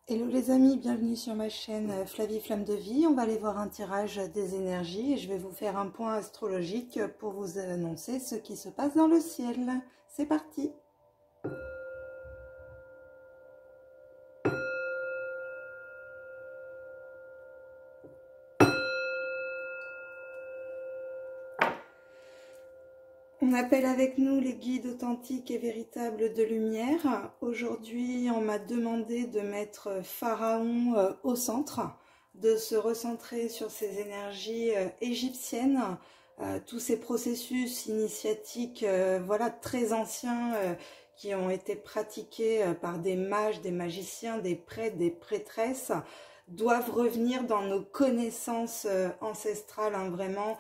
Hello les amis, bienvenue sur ma chaîne Flavie Flamme de Vie. On va aller voir un tirage des énergies et je vais vous faire un point astrologique pour vous annoncer ce qui se passe dans le ciel. C'est parti! On appelle avec nous les guides authentiques et véritables de lumière. Aujourd'hui, on m'a demandé de mettre Pharaon au centre, de se recentrer sur ces énergies égyptiennes, tous ces processus initiatiques voilà, très anciens qui ont été pratiqués par des mages, des magiciens, des prêtres, des prêtresses, doivent revenir dans nos connaissances ancestrales, hein, vraiment.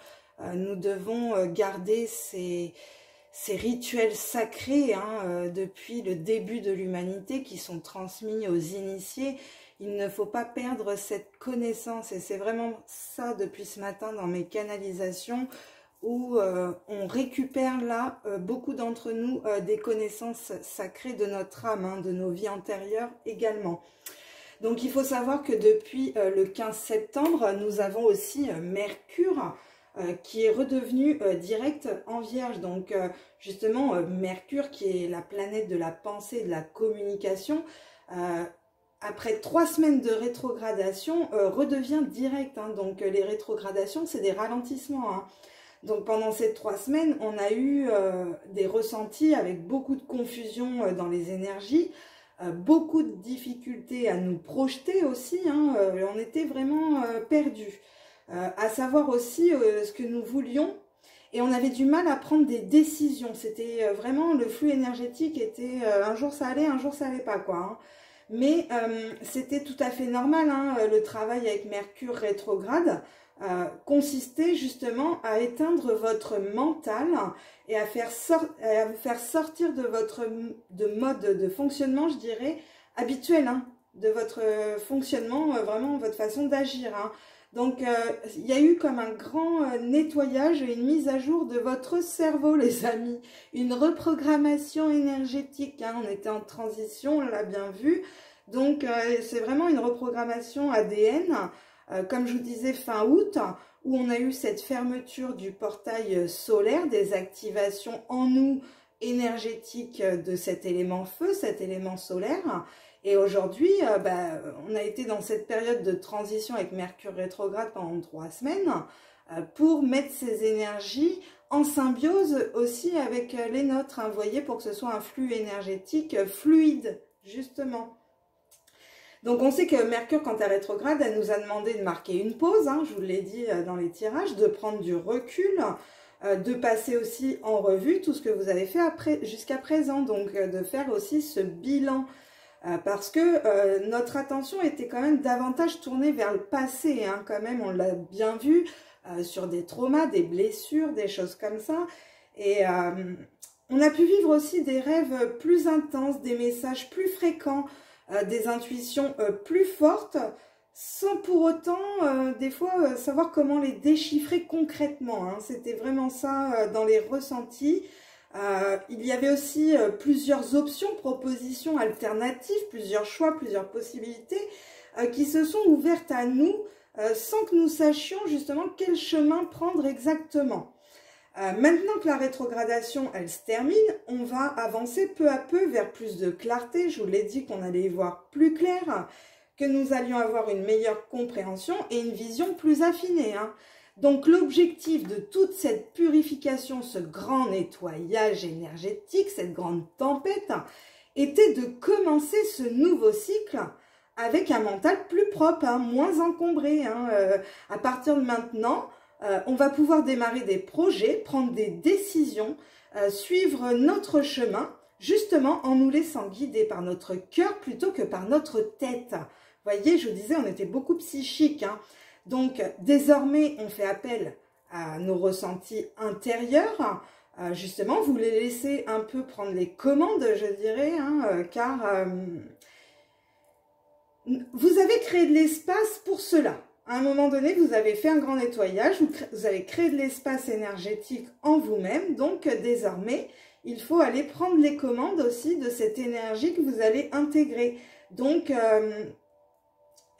Nous devons garder ces rituels sacrés depuis le début de l'humanité qui sont transmis aux initiés. Il ne faut pas perdre cette connaissance et c'est vraiment ça depuis ce matin dans mes canalisations où on récupère là, beaucoup d'entre nous, des connaissances sacrées de notre âme, hein, de nos vies antérieures également. Donc il faut savoir que depuis le 15 septembre, nous avons aussi Mercure qui est redevenu direct en Vierge. Donc justement, Mercure qui est la planète de la pensée, de la communication, après 3 semaines de rétrogradation, redevient direct. Hein. Donc les rétrogradations, c'est des ralentissements. Hein. Donc pendant ces 3 semaines, on a eu des ressentis avec beaucoup de confusion dans les énergies, beaucoup de difficultés à nous projeter aussi. Hein. On était vraiment perdus. À savoir aussi ce que nous voulions et on avait du mal à prendre des décisions. C'était vraiment, le flux énergétique était un jour ça allait pas quoi. Hein. Mais c'était tout à fait normal, hein, le travail avec Mercure rétrograde consistait justement à éteindre votre mental et à vous faire sortir de votre mode de fonctionnement, je dirais, habituel, hein, de votre fonctionnement, vraiment votre façon d'agir. Hein. Donc, il y a eu comme un grand nettoyage et une mise à jour de votre cerveau, les amis. Une reprogrammation énergétique. Hein. On était en transition, on l'a bien vu. Donc, c'est vraiment une reprogrammation ADN. Comme je vous disais, fin août, où on a eu cette fermeture du portail solaire, des activations en nous énergétiques de cet élément feu, cet élément solaire. Et aujourd'hui, on a été dans cette période de transition avec Mercure rétrograde pendant 3 semaines pour mettre ces énergies en symbiose aussi avec les nôtres, hein, vous voyez, pour que ce soit un flux énergétique fluide, justement. Donc on sait que Mercure, quand elle est rétrograde, elle nous a demandé de marquer une pause, hein, je vous l'ai dit dans les tirages, de prendre du recul, de passer aussi en revue tout ce que vous avez fait jusqu'à présent, donc de faire aussi ce bilan. Parce que notre attention était quand même davantage tournée vers le passé, hein, quand même, on l'a bien vu, sur des traumas, des blessures, des choses comme ça. Et on a pu vivre aussi des rêves plus intenses, des messages plus fréquents, des intuitions plus fortes, sans pour autant, des fois, savoir comment les déchiffrer concrètement. Hein. C'était vraiment ça dans les ressentis. Il y avait aussi plusieurs options, propositions alternatives, plusieurs choix, plusieurs possibilités qui se sont ouvertes à nous sans que nous sachions justement quel chemin prendre exactement. Maintenant que la rétrogradation, elle se termine, on va avancer peu à peu vers plus de clarté. Je vous l'ai dit qu'on allait y voir plus clair, que nous allions avoir une meilleure compréhension et une vision plus affinée. Hein. Donc l'objectif de toute cette purification, ce grand nettoyage énergétique, cette grande tempête, était de commencer ce nouveau cycle avec un mental plus propre, hein, moins encombré. Hein. À partir de maintenant, on va pouvoir démarrer des projets, prendre des décisions, suivre notre chemin, justement en nous laissant guider par notre cœur plutôt que par notre tête. Vous voyez, je vous disais, on était beaucoup psychique, hein. Donc, désormais, on fait appel à nos ressentis intérieurs. Justement, vous les laissez un peu prendre les commandes, je dirais, hein, car vous avez créé de l'espace pour cela. À un moment donné, vous avez fait un grand nettoyage, vous avez créé de l'espace énergétique en vous-même. Donc, désormais, il faut aller prendre les commandes aussi de cette énergie que vous allez intégrer. Donc,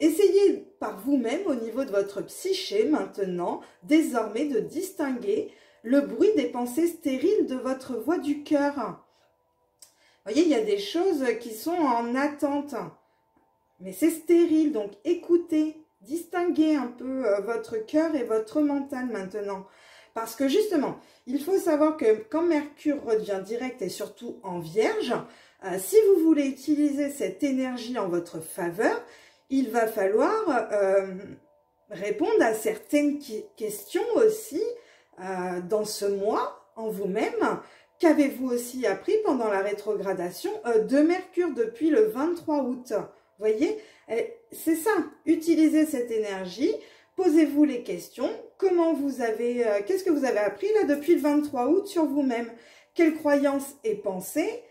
Essayez par vous-même au niveau de votre psyché maintenant, désormais, de distinguer le bruit des pensées stériles de votre voix du cœur. Vous voyez, il y a des choses qui sont en attente, mais c'est stérile, donc écoutez, distinguez un peu votre cœur et votre mental maintenant. Parce que justement, il faut savoir que quand Mercure redevient direct et surtout en Vierge, si vous voulez utiliser cette énergie en votre faveur, il va falloir répondre à certaines questions aussi dans ce mois en vous-même. Qu'avez-vous aussi appris pendant la rétrogradation de Mercure depuis le 23 août? Vous voyez, c'est ça, utilisez cette énergie, posez-vous les questions. Comment vous avez, qu'est-ce que vous avez appris là depuis le 23 août sur vous-même? Quelles croyances et pensées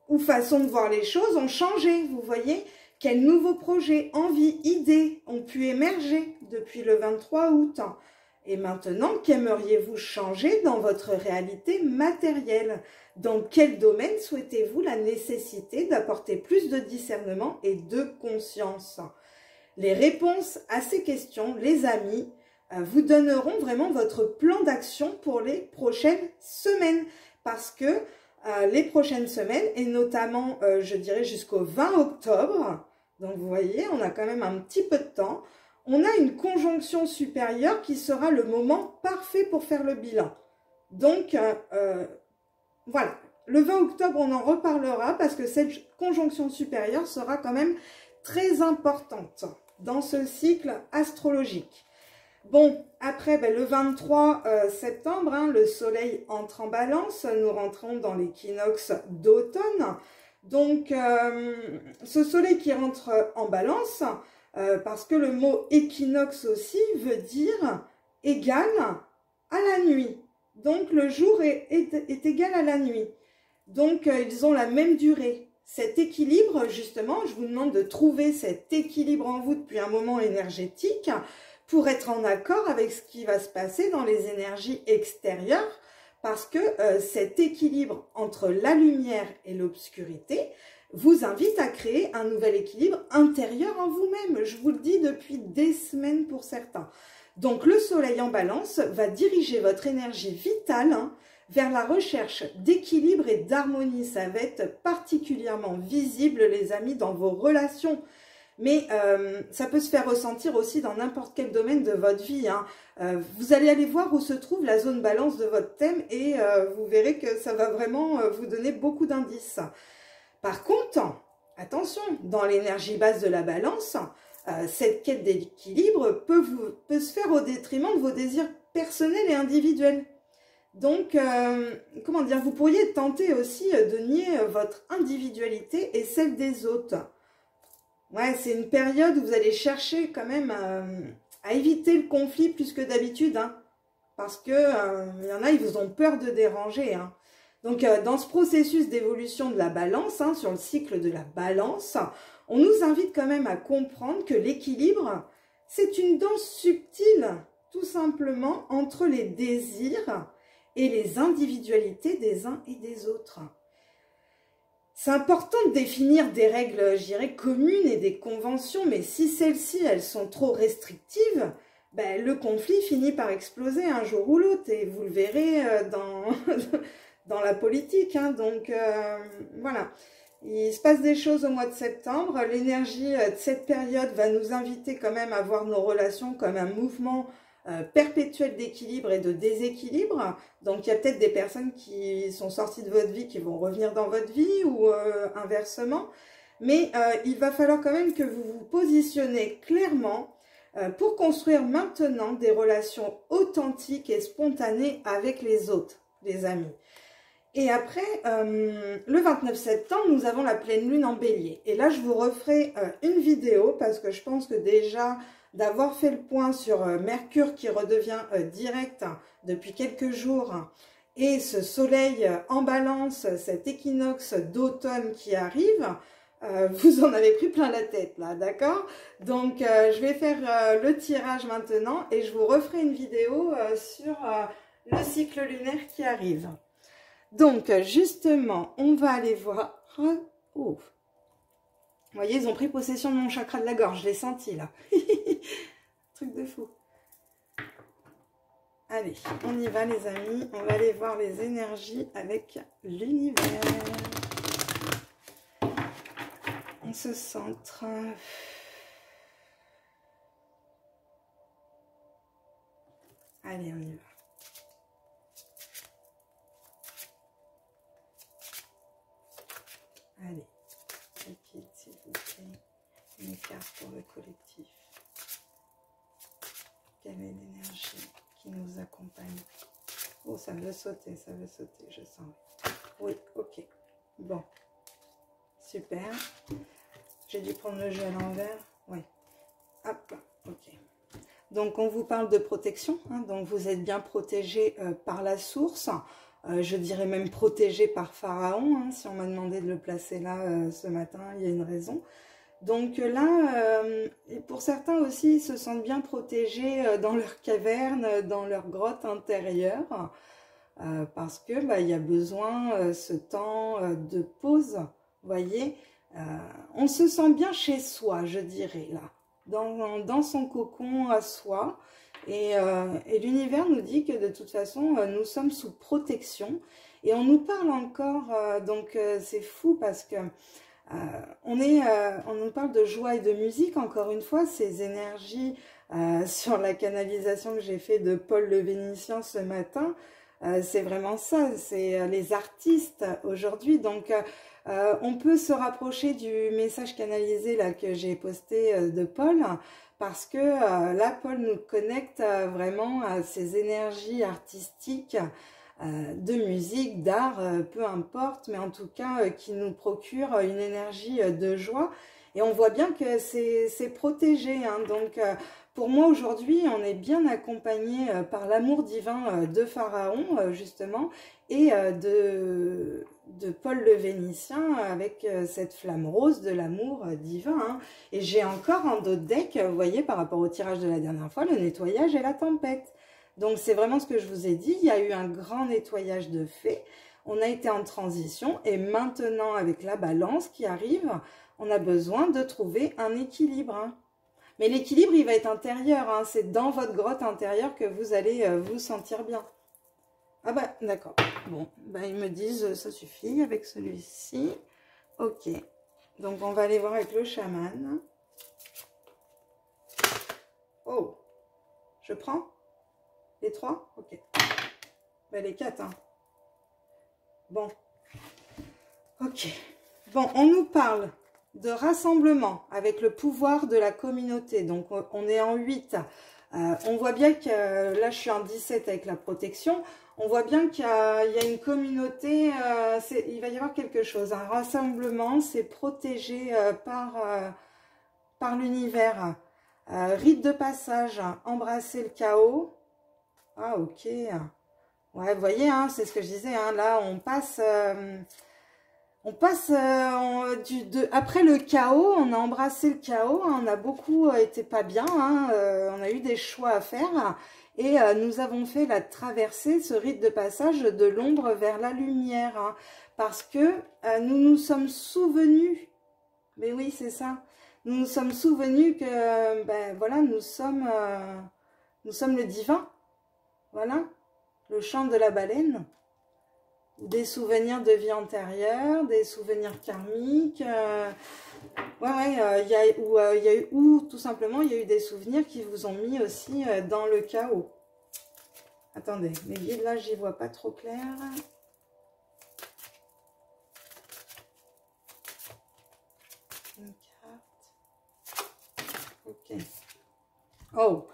ou façons de voir les choses ont changé, vous voyez? Quels nouveaux projets, envies, idées ont pu émerger depuis le 23 août? Et maintenant, qu'aimeriez-vous changer dans votre réalité matérielle? Dans quel domaine souhaitez-vous la nécessité d'apporter plus de discernement et de conscience? Les réponses à ces questions, les amis, vous donneront vraiment votre plan d'action pour les prochaines semaines. Parce que les prochaines semaines, et notamment, je dirais, jusqu'au 20 octobre, donc vous voyez, on a quand même un petit peu de temps, on a une conjonction supérieure qui sera le moment parfait pour faire le bilan. Donc, voilà, le 20 octobre, on en reparlera parce que cette conjonction supérieure sera quand même très importante dans ce cycle astrologique. Bon, après, le 23 septembre, le soleil entre en balance, nous rentrons dans l'équinoxe d'automne. Donc, ce soleil qui rentre en balance, parce que le mot équinoxe aussi veut dire égal à la nuit. Donc, le jour est égal à la nuit. Donc, ils ont la même durée. Cet équilibre, justement, je vous demande de trouver cet équilibre en vous depuis un moment énergétique pour être en accord avec ce qui va se passer dans les énergies extérieures, parce que cet équilibre entre la lumière et l'obscurité vous invite à créer un nouvel équilibre intérieur en vous-même. Je vous le dis depuis des semaines pour certains. Donc le soleil en balance va diriger votre énergie vitale vers la recherche d'équilibre et d'harmonie. Ça va être particulièrement visible, les amis, dans vos relations. Mais ça peut se faire ressentir aussi dans n'importe quel domaine de votre vie. Vous allez aller voir où se trouve la zone balance de votre thème et vous verrez que ça va vraiment vous donner beaucoup d'indices. Par contre, attention, dans l'énergie basse de la balance, cette quête d'équilibre peut se faire au détriment de vos désirs personnels et individuels. Donc, comment dire, vous pourriez tenter aussi de nier votre individualité et celle des autres. Ouais, c'est une période où vous allez chercher quand même à éviter le conflit plus que d'habitude, parce que y en a, ils vous ont peur de déranger. Donc, dans ce processus d'évolution de la balance, sur le cycle de la balance, on nous invite quand même à comprendre que l'équilibre, c'est une danse subtile, tout simplement, entre les désirs et les individualités des uns et des autres. C'est important de définir des règles, je dirais, communes et des conventions, mais si celles-ci, elles sont trop restrictives, le conflit finit par exploser un jour ou l'autre, et vous le verrez dans la politique. Donc, voilà. Il se passe des choses au mois de septembre. L'énergie de cette période va nous inviter quand même à voir nos relations comme un mouvement perpétuel d'équilibre et de déséquilibre. Donc, il y a peut-être des personnes qui sont sorties de votre vie qui vont revenir dans votre vie ou inversement. Mais il va falloir quand même que vous vous positionnez clairement pour construire maintenant des relations authentiques et spontanées avec les autres, les amis. Et après, le 29 septembre, nous avons la pleine lune en bélier. Et là, je vous referai une vidéo parce que je pense que déjà, d'avoir fait le point sur Mercure qui redevient direct depuis quelques jours et ce soleil en balance, cet équinoxe d'automne qui arrive, vous en avez pris plein la tête là, d'accord? Donc, je vais faire le tirage maintenant et je vous referai une vidéo sur le cycle lunaire qui arrive. Donc, justement, on va aller voir... Oh. Vous voyez, ils ont pris possession de mon chakra de la gorge, je l'ai senti là. Truc de fou. Allez, on y va les amis, on va aller voir les énergies avec l'univers. On se centre. Allez, on y va. Allez, liquide s'il vous plaît. Une carte pour le collectif. Quelle est l'énergie qui nous accompagne? Oh, ça veut sauter, je sens. Oui, ok. Bon. Super. J'ai dû prendre le jeu à l'envers. Oui. Hop, ok. Donc, on vous parle de protection. Hein, donc, vous êtes bien protégé par la source. Je dirais même protégé par Pharaon. Hein, si on m'a demandé de le placer là ce matin, il y a une raison. Donc là, pour certains aussi, ils se sentent bien protégés dans leur caverne, dans leur grotte intérieure, parce que il y a besoin ce temps de pause, vous voyez. On se sent bien chez soi, je dirais, là, dans son cocon à soi. Et l'univers nous dit que de toute façon, nous sommes sous protection. Et on nous parle encore, donc c'est fou parce que on nous parle de joie et de musique, encore une fois, ces énergies sur la canalisation que j'ai fait de Paul le Vénitien ce matin, c'est vraiment ça, c'est les artistes aujourd'hui. Donc, on peut se rapprocher du message canalisé là que j'ai posté de Paul, parce que là, Paul nous connecte vraiment à ces énergies artistiques, de musique, d'art, peu importe, mais en tout cas qui nous procure une énergie de joie. Et on voit bien que c'est protégé. Hein. Donc pour moi aujourd'hui, on est bien accompagné par l'amour divin de Pharaon, justement, et de Paul le Vénitien avec cette flamme rose de l'amour divin. Hein. Et j'ai encore en dos de deck, vous voyez, par rapport au tirage de la dernière fois, le nettoyage et la tempête. Donc, c'est vraiment ce que je vous ai dit. Il y a eu un grand nettoyage de fait. On a été en transition. Et maintenant, avec la balance qui arrive, on a besoin de trouver un équilibre. Hein. Mais l'équilibre, il va être intérieur. Hein. C'est dans votre grotte intérieure que vous allez vous sentir bien. Ah bah, d'accord. Bon, bah, ils me disent, ça suffit avec celui-ci. Ok. Donc, on va aller voir avec le chaman. Oh, je prends les 3? Ok. Ben, les 4. Hein. Bon. Ok. Bon, on nous parle de rassemblement avec le pouvoir de la communauté. Donc, on est en 8. On voit bien que là, je suis en 17 avec la protection. On voit bien qu'il y a une communauté. Il va y avoir quelque chose. Un rassemblement, c'est protégé par l'univers. Rite de passage, embrasser le chaos. Ah, ok. Ouais, vous voyez, hein, c'est ce que je disais. Hein, là, on passe après le chaos, on a embrassé le chaos. Hein, on a beaucoup été pas bien. Hein, on a eu des choix à faire. Et nous avons fait la traversée, ce rite de passage de l'ombre vers la lumière. Hein, parce que nous nous sommes souvenus. Mais oui, c'est ça. Nous nous sommes souvenus que, ben voilà, nous sommes le divin. Voilà, le chant de la baleine, des souvenirs de vie antérieure, des souvenirs karmiques, ou tout simplement il y a eu des souvenirs qui vous ont mis aussi dans le chaos. Attendez, mes guides là, j'y vois pas trop clair. Une carte. Ok. Oh!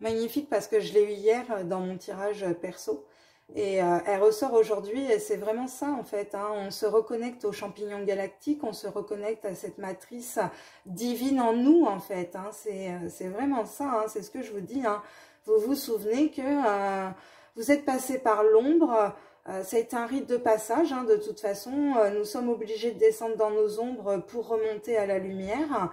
Magnifique parce que je l'ai eu hier dans mon tirage perso et elle ressort aujourd'hui et c'est vraiment ça en fait. Hein. On se reconnecte aux champignons galactiques, on se reconnecte à cette matrice divine en nous en fait. Hein. C'est vraiment ça, hein. C'est ce que je vous dis. Hein. Vous vous souvenez que vous êtes passé par l'ombre, ça a été un rite de passage. Hein. De toute façon, nous sommes obligés de descendre dans nos ombres pour remonter à la lumière,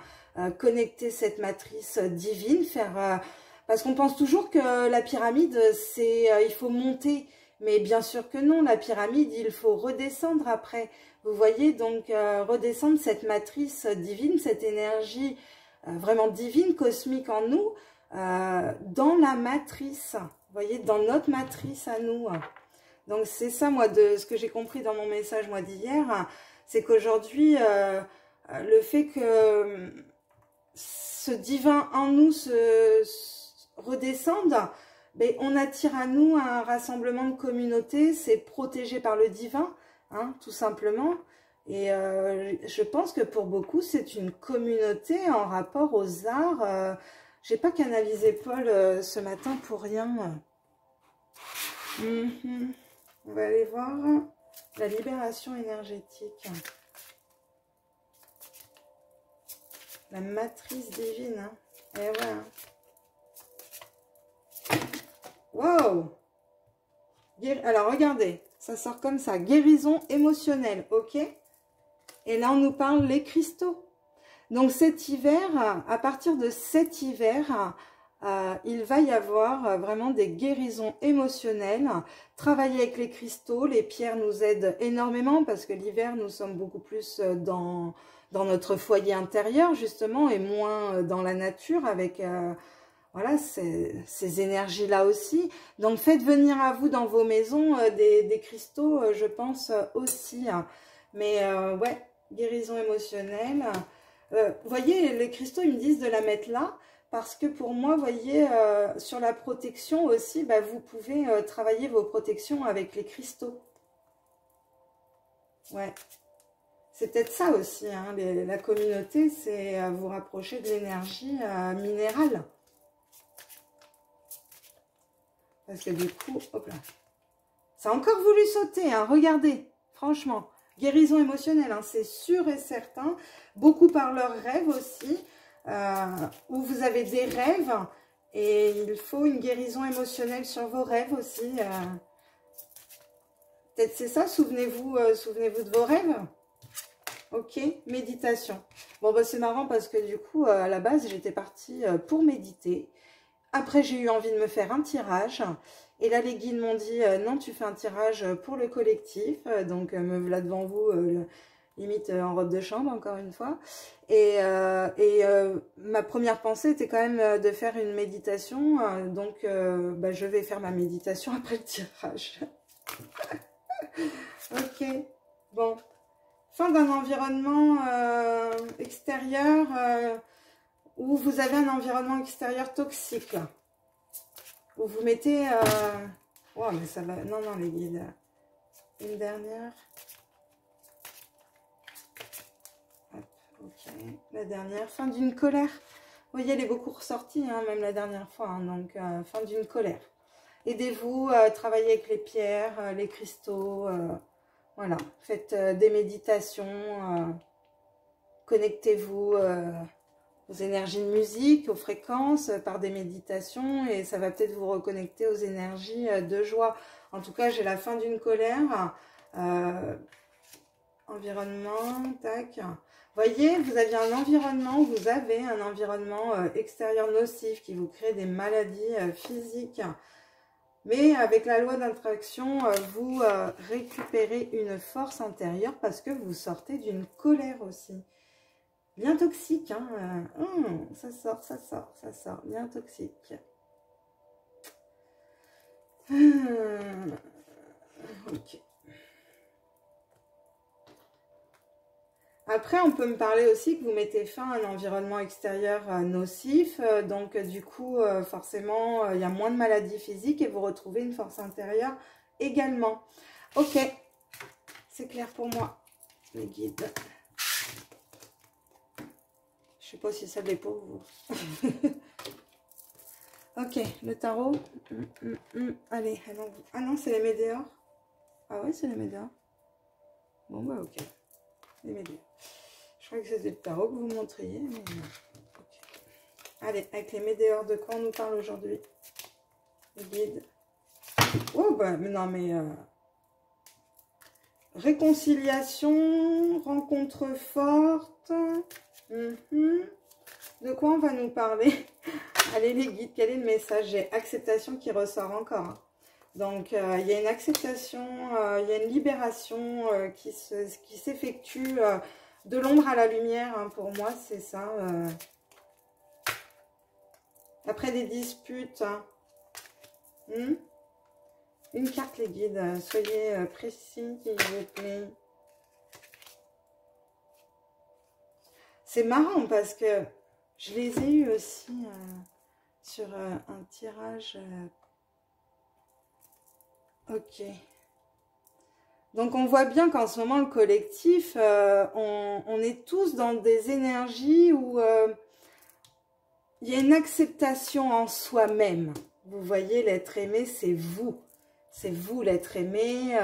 connecter cette matrice divine, faire... parce qu'on pense toujours que la pyramide, c'est il faut monter. Mais bien sûr que non, la pyramide, il faut redescendre après. Vous voyez, donc redescendre cette matrice divine, cette énergie vraiment divine, cosmique en nous, dans la matrice. Vous voyez, dans notre matrice à nous. Donc c'est ça, moi, de ce que j'ai compris dans mon message, moi, d'hier, c'est qu'aujourd'hui, le fait que ce divin en nous se redescende, mais on attire à nous un rassemblement de communauté, c'est protégé par le divin, hein, tout simplement. Et je pense que pour beaucoup, c'est une communauté en rapport aux arts. J'ai pas canalisé Paul ce matin pour rien. On va aller voir la libération énergétique. La matrice divine. Hein. Et ouais. Wow! Alors, regardez. Ça sort comme ça. Guérison émotionnelle. OK? Et là, on nous parle les cristaux. Donc, cet hiver, à partir de cet hiver, il va y avoir vraiment des guérisons émotionnelles. Travailler avec les cristaux, les pierres nous aident énormément parce que l'hiver, nous sommes beaucoup plus dans notre foyer intérieur, justement, et moins dans la nature avec voilà, ces énergies-là aussi. Donc, faites venir à vous dans vos maisons des cristaux, je pense aussi. Mais ouais, guérison émotionnelle. Vous voyez, les cristaux, ils me disent de la mettre là. Parce que pour moi, vous voyez, sur la protection aussi, bah, vous pouvez travailler vos protections avec les cristaux. Ouais. C'est peut-être ça aussi, hein, la communauté, c'est vous rapprocher de l'énergie minérale. Parce que du coup, hop là. Ça a encore voulu sauter, hein, regardez, franchement. Guérison émotionnelle, hein, c'est sûr et certain. Beaucoup par leurs rêves aussi. Où vous avez des rêves et il faut une guérison émotionnelle sur vos rêves aussi. Peut-être c'est ça, souvenez-vous de vos rêves. Ok, méditation. Bon, bah, c'est marrant parce que du coup, à la base, j'étais partie pour méditer. Après, j'ai eu envie de me faire un tirage. Et là, les guides m'ont dit, non, tu fais un tirage pour le collectif. Donc, me voilà devant vous, limite en robe de chambre, encore une fois. Et ma première pensée était quand même de faire une méditation. Donc, bah, je vais faire ma méditation après le tirage. Ok, bon. Fin d'un environnement extérieur où vous avez un environnement extérieur toxique. Là. Où vous mettez... Oh, mais ça va... Non, non, les guides. Une dernière. Hop, ok. La dernière. Fin d'une colère. Vous voyez, elle est beaucoup ressortie, hein, même la dernière fois. Hein, donc, fin d'une colère. Aidez-vous à travailler avec les pierres, les cristaux. Voilà. Faites des méditations. Connectez-vous aux énergies de musique, aux fréquences, par des méditations. Et ça va peut-être vous reconnecter aux énergies de joie. En tout cas, j'ai la fin d'une colère. Environnement, tac. Voyez, vous aviez un environnement, vous avez un environnement extérieur nocif qui vous crée des maladies physiques. Mais avec la loi d'attraction, vous récupérez une force intérieure parce que vous sortez d'une colère aussi. Bien toxique, hein. Ça sort, ça sort, ça sort. Bien toxique. Ok. Après, on peut me parler aussi que vous mettez fin à un environnement extérieur nocif. Donc, du coup, forcément, il y a moins de maladies physiques et vous retrouvez une force intérieure également. Ok, c'est clair pour moi, les guides. Je sais pas si ça l'est pour vous. Ok, le tarot. Allez, allons. Ah non, c'est les météores. Ah ouais, c'est les météores. Bon, bah ok. Les météores. Je crois que c'était le tarot que vous montriez. Mais... Okay. Allez, avec les météores, de quoi on nous parle aujourd'hui? Les guides. Oh, bah, mais non, mais... Réconciliation, rencontre forte. De quoi on va nous parler? Allez, les guides, quel est le message? J'ai acceptation qui ressort encore. Hein. Donc, il y a une acceptation, il y a une libération qui s'effectue de l'ombre à la lumière. Hein, pour moi, c'est ça. Après des disputes. Hein. Une carte, les guides. Soyez précis, s'il vous plaît. C'est marrant parce que je les ai eus aussi sur un tirage. Ok. Donc, on voit bien qu'en ce moment, le collectif, on est tous dans des énergies où il y a une acceptation en soi-même. Vous voyez, l'être aimé, c'est vous. C'est vous, l'être aimé.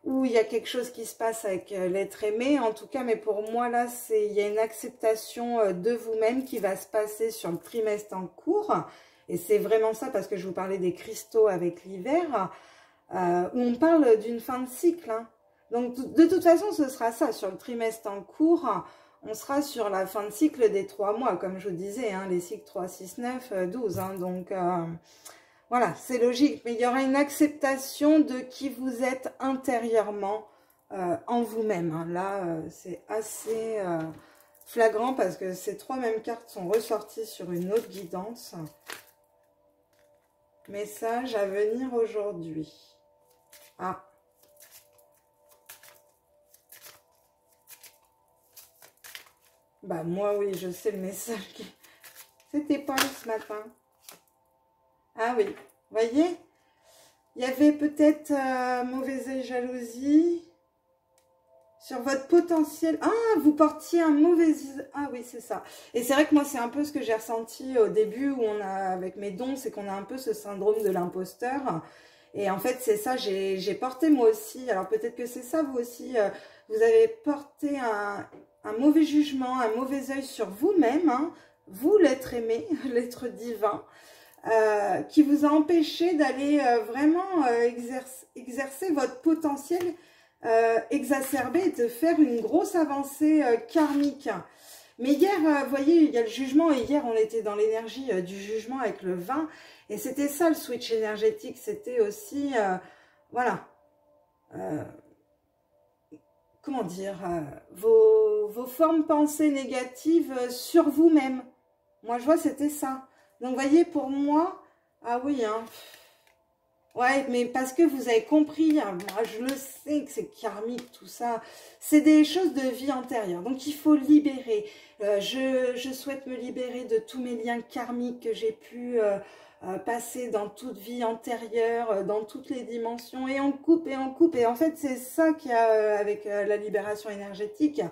Où il y a quelque chose qui se passe avec l'être aimé. En tout cas, mais pour moi, là, il y a une acceptation de vous-même qui va se passer sur le trimestre en cours. Et c'est vraiment ça, parce que je vous parlais des cristaux avec l'hiver, où on parle d'une fin de cycle. Hein. Donc, de toute façon, ce sera ça. Sur le trimestre en cours, on sera sur la fin de cycle des 3 mois, comme je vous disais, hein, les cycles 3, 6, 9, 12. Hein, donc, voilà, c'est logique. Mais il y aura une acceptation de qui vous êtes intérieurement en vous-même. Hein. Là, c'est assez flagrant parce que ces 3 mêmes cartes sont ressorties sur une autre guidance. Message à venir aujourd'hui. Ah. Bah moi oui, je sais le message. C'était pas ce matin. Ah oui, voyez, il y avait peut-être mauvais œil, jalousie sur votre potentiel. Ah, vous portiez un mauvais... Ah oui, c'est ça. Et c'est vrai que moi, c'est un peu ce que j'ai ressenti au début où on a, avec mes dons, c'est qu'on a un peu ce syndrome de l'imposteur. Et en fait, c'est ça, j'ai porté moi aussi. Alors peut-être que c'est ça, vous aussi. Vous avez porté un mauvais jugement, un mauvais œil sur vous-même. Hein, vous, l'être aimé, l'être divin. Qui vous a empêché d'aller vraiment exercer votre potentiel exacerbé et de faire une grosse avancée karmique. Mais hier, vous voyez, il y a le jugement et hier, on était dans l'énergie du jugement avec le vin et c'était ça le switch énergétique, c'était aussi, voilà, comment dire, vos formes pensées négatives sur vous-même. Moi, je vois, c'était ça. Donc, vous voyez, pour moi, ah oui, hein. Ouais, mais parce que vous avez compris, hein, moi, je le sais que c'est karmique, tout ça. C'est des choses de vie antérieure. Donc, il faut libérer. Je souhaite me libérer de tous mes liens karmiques que j'ai pu passer dans toute vie antérieure, dans toutes les dimensions. Et on coupe, et on coupe. Et en fait, c'est ça qu'il y a avec la libération énergétique.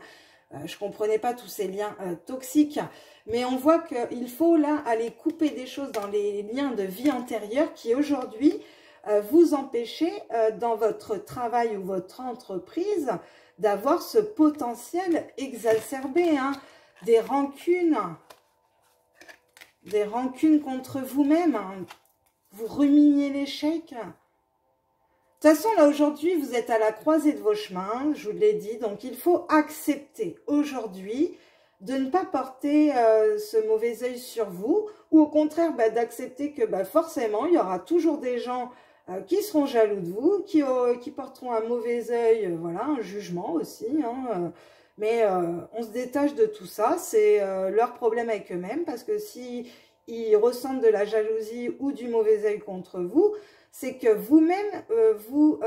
Je ne comprenais pas tous ces liens toxiques, mais on voit qu'il faut là aller couper des choses dans les liens de vie antérieure qui aujourd'hui vous empêchez dans votre travail ou votre entreprise d'avoir ce potentiel exacerbé, hein, des rancunes contre vous-même, hein. Vous ruminez l'échec. De toute façon, là, aujourd'hui, vous êtes à la croisée de vos chemins, je vous l'ai dit, donc il faut accepter aujourd'hui de ne pas porter ce mauvais œil sur vous, ou au contraire, bah, d'accepter que bah, forcément, il y aura toujours des gens qui seront jaloux de vous, qui porteront un mauvais œil, voilà, un jugement aussi, hein, mais on se détache de tout ça, c'est leur problème avec eux-mêmes, parce que si ils ressentent de la jalousie ou du mauvais œil contre vous, c'est que vous-même, vous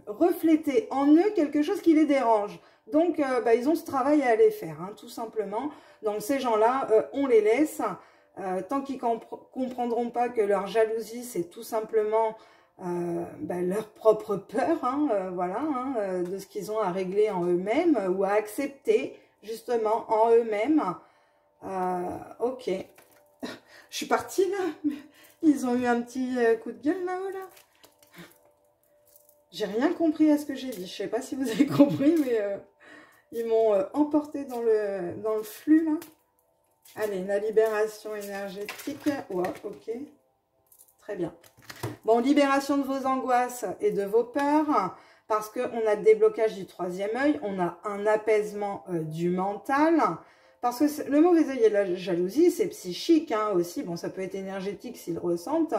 reflétez en eux quelque chose qui les dérange. Donc, bah, ils ont ce travail à aller faire, hein, tout simplement. Donc, ces gens-là, on les laisse. Tant qu'ils ne comprendront pas que leur jalousie, c'est tout simplement bah, leur propre peur, hein, voilà, hein, de ce qu'ils ont à régler en eux-mêmes ou à accepter, justement, en eux-mêmes. Ok. Je suis partie, là. Ils ont eu un petit coup de gueule là-haut, là. J'ai rien compris à ce que j'ai dit. Je sais pas si vous avez compris, mais ils m'ont emporté dans le flux, là. Allez, la libération énergétique. Ouais, ok. Très bien. Bon, libération de vos angoisses et de vos peurs, parce qu'on a le déblocage du 3e œil, on a un apaisement du mental. Parce que le mauvais œil et la jalousie, c'est psychique hein, aussi. Bon, ça peut être énergétique s'ils le ressentent.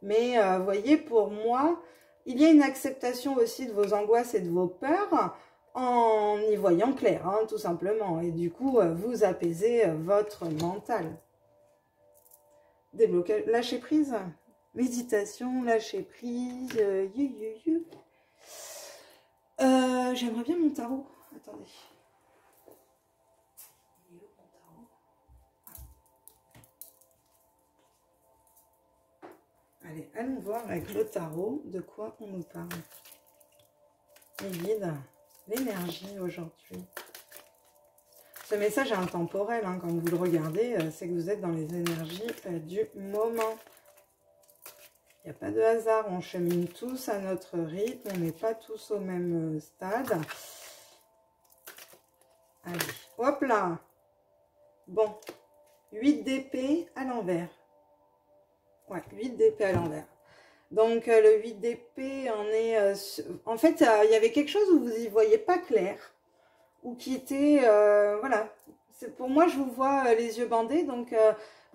Mais vous voyez, pour moi, il y a une acceptation aussi de vos angoisses et de vos peurs en y voyant clair, hein, tout simplement. Et du coup, vous apaisez votre mental. Déblocage, lâcher prise, méditation, lâcher prise. J'aimerais bien mon tarot. Attendez. Il est où mon tarot? Allez, allons voir avec le tarot de quoi on nous parle. Les guides, l'énergie aujourd'hui. Ce message est intemporel, hein, quand vous le regardez, c'est que vous êtes dans les énergies du moment. Il n'y a pas de hasard, on chemine tous à notre rythme, on n'est pas tous au même stade. Allez, hop là. Bon, 8 d'épée à l'envers. Ouais, 8 d'épée à l'envers. Donc, le 8 d'épée, on est... en fait, il y avait quelque chose où vous n'y voyez pas clair. Ou qui était... voilà. Pour moi, je vous vois les yeux bandés. Donc,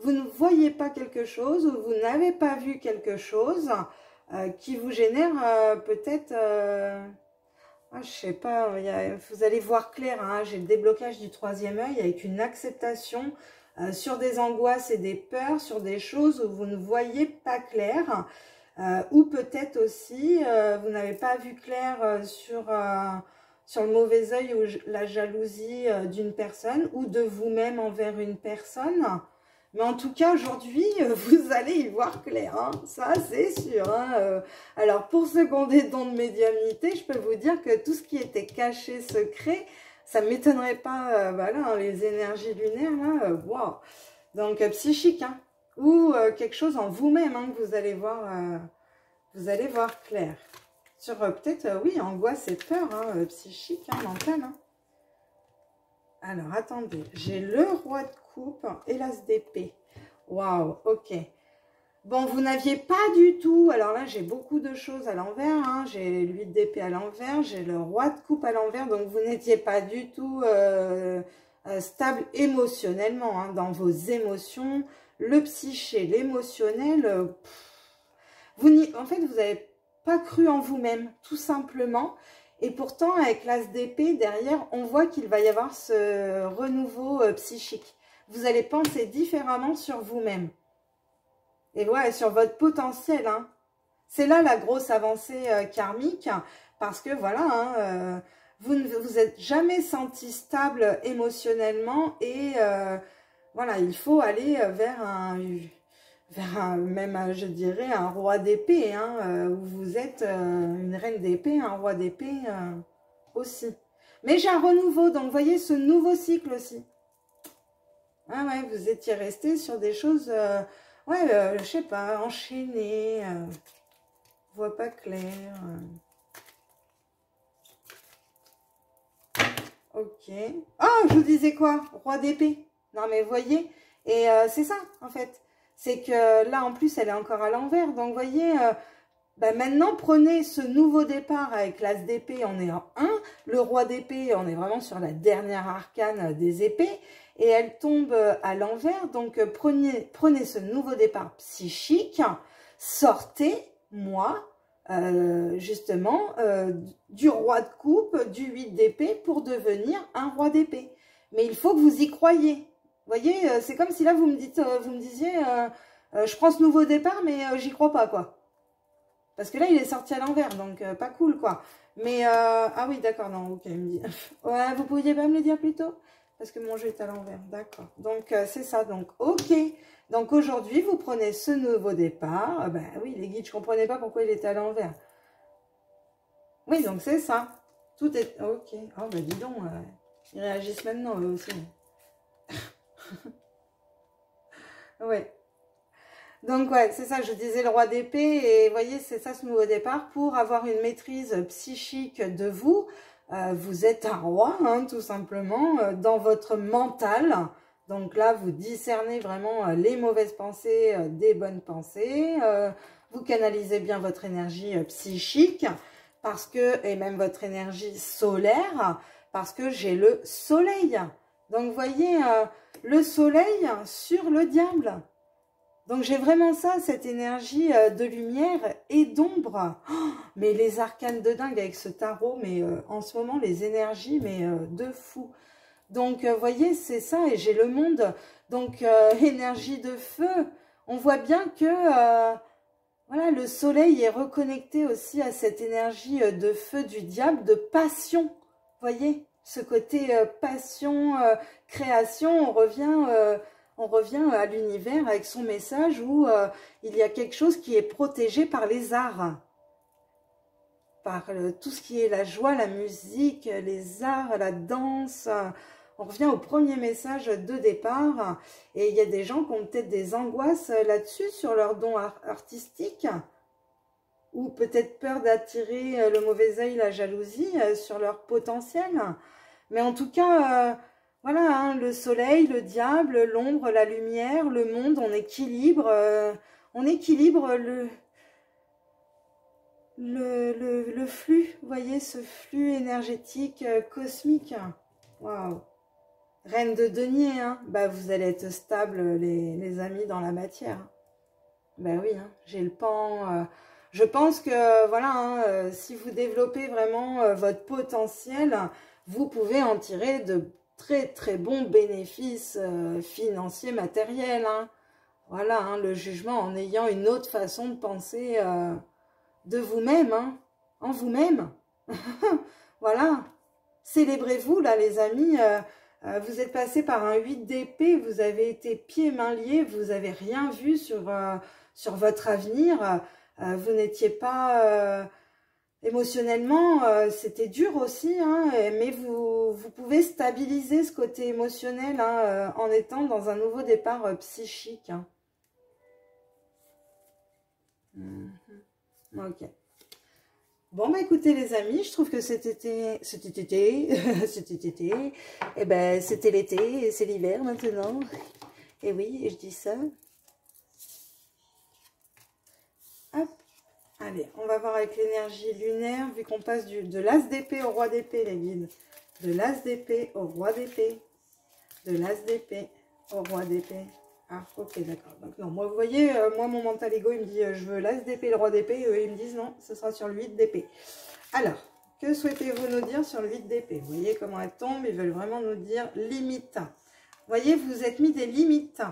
vous ne voyez pas quelque chose ou vous n'avez pas vu quelque chose qui vous génère peut-être... je sais pas, vous allez voir clair. Hein, j'ai le déblocage du troisième œil avec une acceptation sur des angoisses et des peurs, sur des choses où vous ne voyez pas clair. Ou peut-être aussi, vous n'avez pas vu clair sur le mauvais œil ou la jalousie d'une personne ou de vous-même envers une personne. Mais en tout cas, aujourd'hui, vous allez y voir clair, hein, ça c'est sûr. Hein, alors, pour seconder don de médiumnité, je peux vous dire que tout ce qui était caché, secret, ça ne m'étonnerait pas, voilà, hein, les énergies lunaires, là, waouh. Donc, psychique, hein, ou quelque chose en vous-même, hein, que vous allez voir clair. Sur peut-être, oui, angoisse et peur, hein, psychique, hein, mentale. Hein. Alors, attendez, j'ai le roi de coupe et l'as d'épée. Waouh, ok. Bon, vous n'aviez pas du tout... Alors là, j'ai beaucoup de choses à l'envers. Hein. J'ai l'8 d'épée à l'envers, j'ai le roi de coupe à l'envers. Donc, vous n'étiez pas du tout stable émotionnellement, hein, dans vos émotions. Le psyché, l'émotionnel... en fait, vous n'avez pas cru en vous-même, tout simplement. Et pourtant, avec l'as d'épée, derrière, on voit qu'il va y avoir ce renouveau psychique. Vous allez penser différemment sur vous-même. Et voilà, sur votre potentiel. Hein. C'est là la grosse avancée karmique. Parce que voilà, hein, vous ne vous êtes jamais senti stable émotionnellement. Et voilà, il faut aller vers même, je dirais, un roi d'épée, hein, où vous êtes une reine d'épée, un roi d'épée aussi. Mais j'ai un renouveau, donc vous voyez ce nouveau cycle aussi. Ah ouais, vous étiez resté sur des choses, je sais pas, enchaînées, voix pas claire. Ok. Oh, je vous disais quoi? Roi d'épée. Non mais vous voyez, et c'est ça en fait. C'est que là, en plus, elle est encore à l'envers. Donc, vous voyez, maintenant, prenez ce nouveau départ avec l'as d'épée, on est en 1. Le roi d'épée, on est vraiment sur la dernière arcane des épées. Et elle tombe à l'envers. Donc, prenez ce nouveau départ psychique. Sortez, moi, justement, du roi de coupe, du 8 d'épée pour devenir un roi d'épée. Mais il faut que vous y croyiez. Vous voyez, c'est comme si là, vous me disiez, je prends ce nouveau départ, mais j'y crois pas, quoi. Parce que là, il est sorti à l'envers, donc pas cool, quoi. Mais, ah oui, d'accord, non, ok, il me dit. Ouais, vous pouviez pas me le dire plus tôt? Parce que mon jeu est à l'envers, d'accord. Donc, c'est ça, donc, ok. Donc, aujourd'hui, vous prenez ce nouveau départ. Ben oui, les guides, je comprenais pas pourquoi il était à l'envers. Oui, donc c'est ça. Tout est... Ok. Oh, bah dis donc, ils réagissent maintenant, eux aussi. Ouais. Donc, ouais, c'est ça, je disais le roi d'épée. Et vous voyez, c'est ça ce nouveau départ. Pour avoir une maîtrise psychique de vous, vous êtes un roi, hein, tout simplement, dans votre mental. Donc là, vous discernez vraiment les mauvaises pensées des bonnes pensées. Vous canalisez bien votre énergie psychique. Parce que, et même votre énergie solaire, parce que j'ai le soleil. Donc, vous voyez, le soleil sur le diable. Donc j'ai vraiment ça, cette énergie de lumière et d'ombre. Oh, mais les arcanes de dingue avec ce tarot, mais en ce moment les énergies, mais de fou. Donc vous voyez, c'est ça, et j'ai le monde. Donc énergie de feu. On voit bien que voilà, le soleil est reconnecté aussi à cette énergie de feu du diable, de passion. Vous voyez, ce côté passion, création, on revient à l'univers avec son message où il y a quelque chose qui est protégé par les arts. Par tout ce qui est la joie, la musique, les arts, la danse. On revient au premier message de départ. Et il y a des gens qui ont peut-être des angoisses là-dessus, sur leur don artistique. Ou peut-être peur d'attirer le mauvais œil, la jalousie sur leur potentiel. Mais en tout cas, voilà, hein, le soleil, le diable, l'ombre, la lumière, le monde, on équilibre le flux, vous voyez, ce flux énergétique cosmique. Waouh! Reine de denier, hein, bah vous allez être stable, les amis, dans la matière. Ben oui, hein, j'ai le pan. Je pense que, voilà, hein, si vous développez vraiment votre potentiel, vous pouvez en tirer de très très bons bénéfices financiers, matériels. Hein. Voilà, hein, le jugement en ayant une autre façon de penser de vous-même, hein, en vous-même. Voilà, célébrez-vous là les amis. Vous êtes passé par un 8 d'épée, vous avez été pieds mains liés, vous n'avez rien vu sur votre avenir. Vous n'étiez pas émotionnellement, c'était dur aussi, hein, mais vous pouvez stabiliser ce côté émotionnel hein, en étant dans un nouveau départ psychique. Hein. Ok. Bon, bah écoutez les amis, je trouve que c'était eh ben c'était l'été et c'est l'hiver maintenant. Et oui, je dis ça. Hop. Allez, on va voir avec l'énergie lunaire, vu qu'on passe de l'as d'épée au roi d'épée, les guides. De l'as d'épée au roi d'épée. De l'as d'épée au roi d'épée. Ah, ok, d'accord. Donc, non, moi, vous voyez, moi, mon mental ego, il me dit, je veux l'as d'épée, le roi d'épée. Eux, ils me disent, non, ce sera sur le 8 d'épée. Alors, que souhaitez-vous nous dire sur le 8 d'épée? Vous voyez comment elle tombe, ils veulent vraiment nous dire limite. Vous voyez, vous vous êtes mis des limites.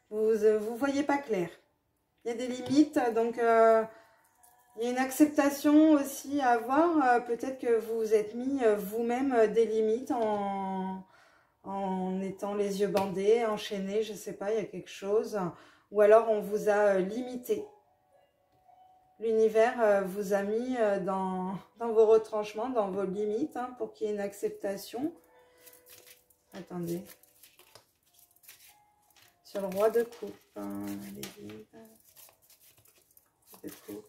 Vous voyez pas clair. Il y a des limites, donc il y a une acceptation aussi à avoir. Peut-être que vous vous êtes mis vous-même des limites en étant les yeux bandés, enchaînés, je ne sais pas, il y a quelque chose. Ou alors on vous a limité. L'univers vous a mis dans vos retranchements, dans vos limites, hein, pour qu'il y ait une acceptation. Attendez. Sur le roi de coupe. De coupe.